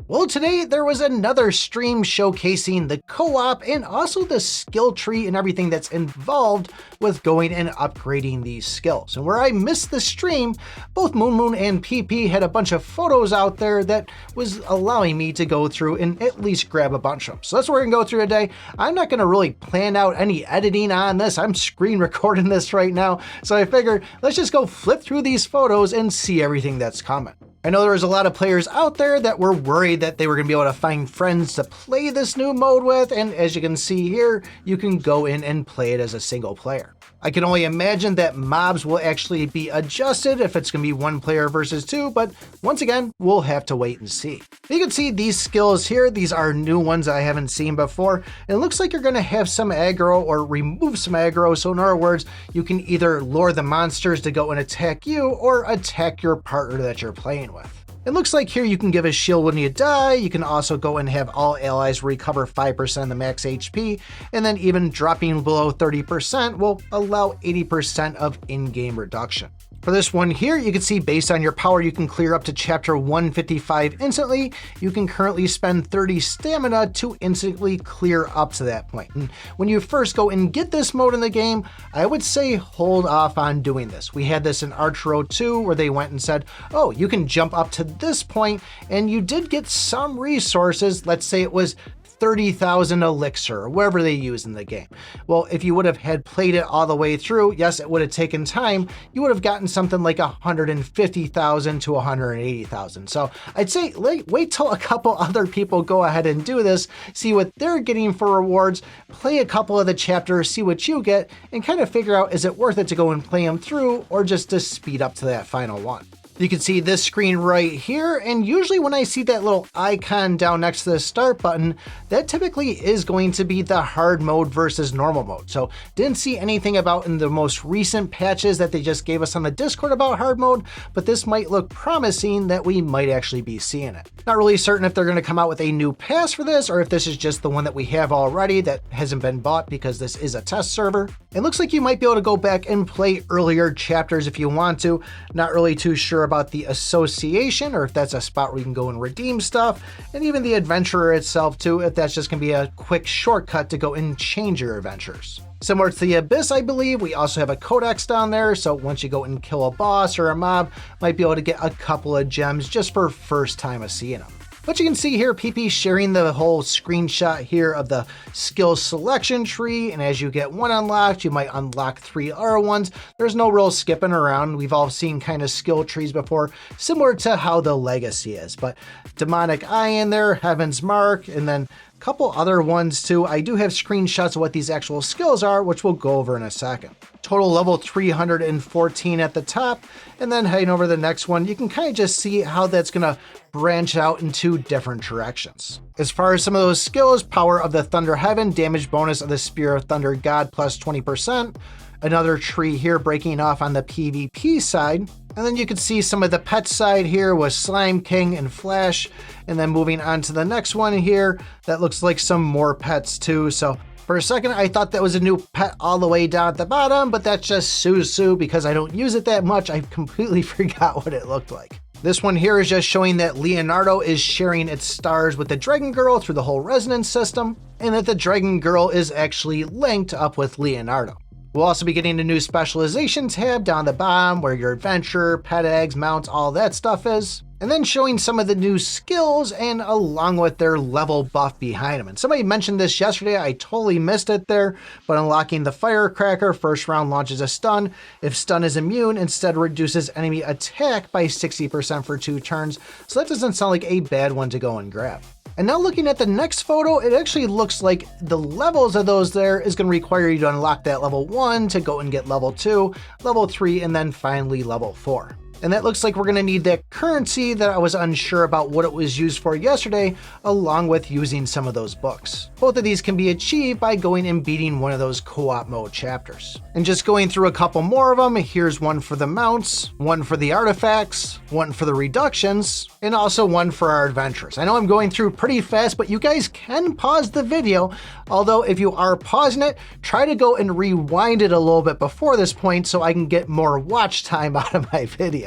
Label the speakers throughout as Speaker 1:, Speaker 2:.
Speaker 1: Well, today there was another stream showcasing the co-op and also the skill tree and everything that's involved with going and upgrading these skills. And where I missed the stream, both Moon and PP had a bunch of photos out there that was allowing me to go through and at least grab a bunch of them. So that's what we're gonna go through today. I'm not gonna really plan out any editing on this. I'm screen recording this right now. So I figured let's just go flip through these photos and see everything that's coming. I know there was a lot of players out there that were worried that they were going to be able to find friends to play this new mode with, and as you can see here, you can go in and play it as a single player. I can only imagine that mobs will actually be adjusted if it's going to be one player versus two, but once again, we'll have to wait and see. You can see these skills here. These are new ones I haven't seen before. It looks like you're going to have some aggro or remove some aggro. So in other words, you can either lure the monsters to go and attack you or attack your partner that you're playing with. It looks like here you can give a shield when you die. You can also go and have all allies recover 5% of the max HP, and then even dropping below 30% will allow 80% of in-game reduction. For this one here, you can see based on your power, you can clear up to chapter 155 instantly. You can currently spend 30 stamina to instantly clear up to that point. And when you first go and get this mode in the game, I would say hold off on doing this. We had this in Archero 2 where they went and said, oh, you can jump up to this point, and you did get some resources. Let's say it was 30,000 elixir or whatever they use in the game. Well, if you would have had played it all the way through, yes, it would have taken time. You would have gotten something like 150,000 to 180,000. So I'd say wait till a couple other people go ahead and do this, see what they're getting for rewards, play a couple of the chapters, see what you get, and kind of figure out, is it worth it to go and play them through or just to speed up to that final one. You can see this screen right here, and usually when I see that little icon down next to the start button, that typically is going to be the hard mode versus normal mode. So didn't see anything about in the most recent patches that they just gave us on the Discord about hard mode, but this might look promising that we might actually be seeing it. Not really certain if they're going to come out with a new pass for this, or if this is just the one that we have already that hasn't been bought because this is a test server. It looks like you might be able to go back and play earlier chapters if you want to. Not really too sure about the association or if that's a spot where you can go and redeem stuff, and even the adventurer itself too, if that's just going to be a quick shortcut to go and change your adventures. Similar to the Abyss, I believe, we also have a codex down there, so once you go and kill a boss or a mob, might be able to get a couple of gems just for first time of seeing them. But you can see here, PP sharing the whole screenshot here of the skill selection tree, and as you get one unlocked, you might unlock 3 other ones. There's no real skipping around. We've all seen kind of skill trees before, similar to how the Legacy is, but Demonic Eye in there, Heaven's Mark, and then a couple other ones too. I do have screenshots of what these actual skills are, which we'll go over in a second. Total level 314 at the top, and then heading over to the next one, you can kind of just see how that's gonna branch out in 2 different directions. As far as some of those skills, power of the Thunder Heaven, damage bonus of the Spear of Thunder God plus 20%. Another tree here breaking off on the PvP side. And then you can see some of the pet side here with Slime King and Flash. And then moving on to the next one here, that looks like some more pets too. So for a second, I thought that was a new pet all the way down at the bottom, but that's just Susu because I don't use it that much. I completely forgot what it looked like. This one here is just showing that Leonardo is sharing its stars with the Dragon Girl through the whole resonance system, and that the Dragon Girl is actually linked up with Leonardo. We'll also be getting a new specialization tab down the bottom where your adventure, pet eggs, mounts, all that stuff is. And then showing some of the new skills and along with their level buff behind them. And somebody mentioned this yesterday, I totally missed it there, but unlocking the Firecracker, first round launches a stun. If stun is immune, instead reduces enemy attack by 60% for 2 turns. So that doesn't sound like a bad one to go and grab. And now looking at the next photo, it actually looks like the levels of those there is going to require you to unlock that level 1 to go and get level 2, level 3, and then finally level 4. And that looks like we're going to need that currency that I was unsure about what it was used for yesterday, along with using some of those books. Both of these can be achieved by going and beating one of those co-op mode chapters. And just going through a couple more of them, here's one for the mounts, one for the artifacts, one for the reductions, and also one for our adventures. I know I'm going through pretty fast, but you guys can pause the video. Although if you are pausing it, try to go and rewind it a little bit before this point so I can get more watch time out of my video.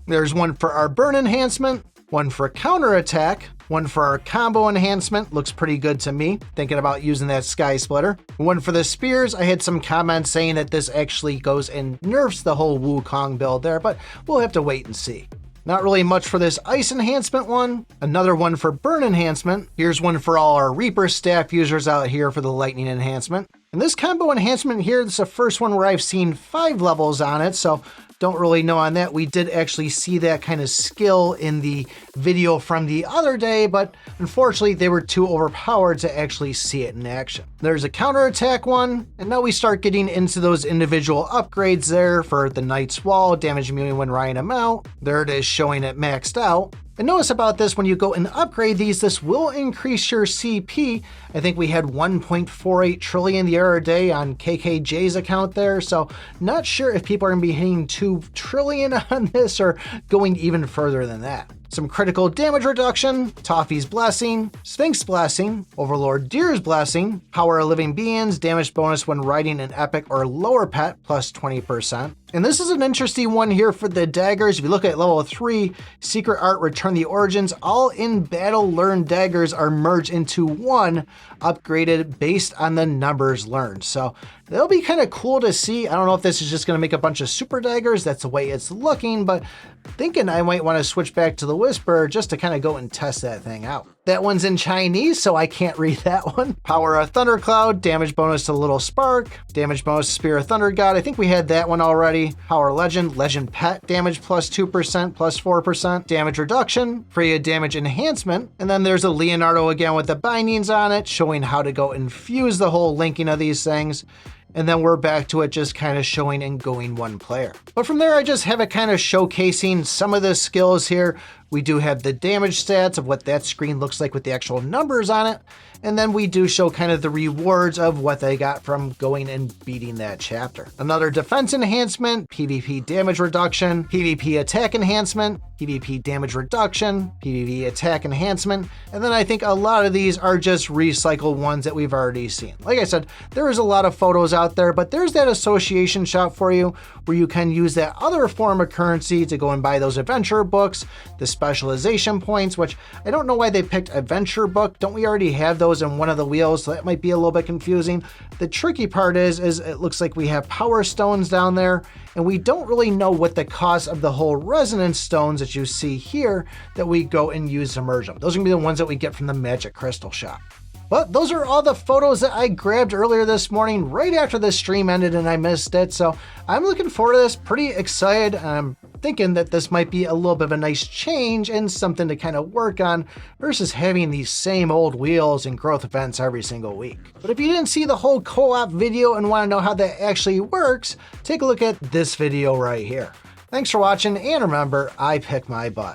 Speaker 1: There's one for our burn enhancement, one for counterattack, one for our combo enhancement, looks pretty good to me, thinking about using that sky splitter. One for the spears, I had some comments saying that this actually goes and nerfs the whole Wukong build there, but we'll have to wait and see. Not really much for this ice enhancement one. Another one for burn enhancement. Here's one for all our Reaper staff users out here for the lightning enhancement. And this combo enhancement here, this is the first one where I've seen 5 levels on it, so don't really know on that. We did actually see that kind of skill in the video from the other day, but unfortunately they were too overpowered to actually see it in action. There's a counterattack one, and now we start getting into those individual upgrades there for the Knight's Wall, damage immune when riding him out. There it is showing it maxed out. And notice about this, when you go and upgrade these, this will increase your CP. I think we had 1.48 trillion the other day on KKJ's account there, so not sure if people are going to be hitting 2 trillion on this or going even further than that. Some critical damage reduction, Toffee's Blessing, Sphinx Blessing, Overlord Deer's Blessing, Power of Living Beings, damage bonus when riding an epic or lower pet, plus 20%. And this is an interesting one here for the daggers. If you look at level 3, Secret Art, Return the Origins, all in battle learned daggers are merged into one, upgraded based on the numbers learned. So that'll be kind of cool to see. I don't know if this is just going to make a bunch of super daggers. That's the way it's looking, but thinking I might want to switch back to the Whisper just to kind of go and test that thing out. That one's in Chinese, so I can't read that one. Power of Thundercloud, damage bonus to Little Spark, damage bonus to Spear of Thunder God. I think we had that one already. Power Legend, Legend Pet, damage plus 2%, plus 4%. Damage reduction, Freya damage enhancement. And then there's a Leonardo again with the bindings on it, showing how to go infuse the whole linking of these things. And then we're back to it just kind of showing and going one player. But from there, I just have it kind of showcasing some of the skills here. We do have the damage stats of what that screen looks like with the actual numbers on it. And then we do show kind of the rewards of what they got from going and beating that chapter. Another defense enhancement, PvP damage reduction, PvP attack enhancement, PvP damage reduction, PvP attack enhancement. And then I think a lot of these are just recycled ones that we've already seen. Like I said, there is a lot of photos out there, but there's that association shop for you where you can use that other form of currency to go and buy those adventure books, the specialization points, which I don't know why they picked adventure book. Don't we already have those in one of the wheels? So that might be a little bit confusing. The tricky part is it looks like we have power stones down there, and we don't really know what the cost of the whole resonance stones that you see here that we go and use to merge them. Those are gonna be the ones that we get from the Magic Crystal shop. But those are all the photos that I grabbed earlier this morning, right after the stream ended and I missed it. So I'm looking forward to this, pretty excited. I'm thinking that this might be a little bit of a nice change and something to kind of work on versus having these same old wheels and growth events every single week. But if you didn't see the whole co-op video and want to know how that actually works, take a look at this video right here. Thanks for watching, and remember, I pick my butt.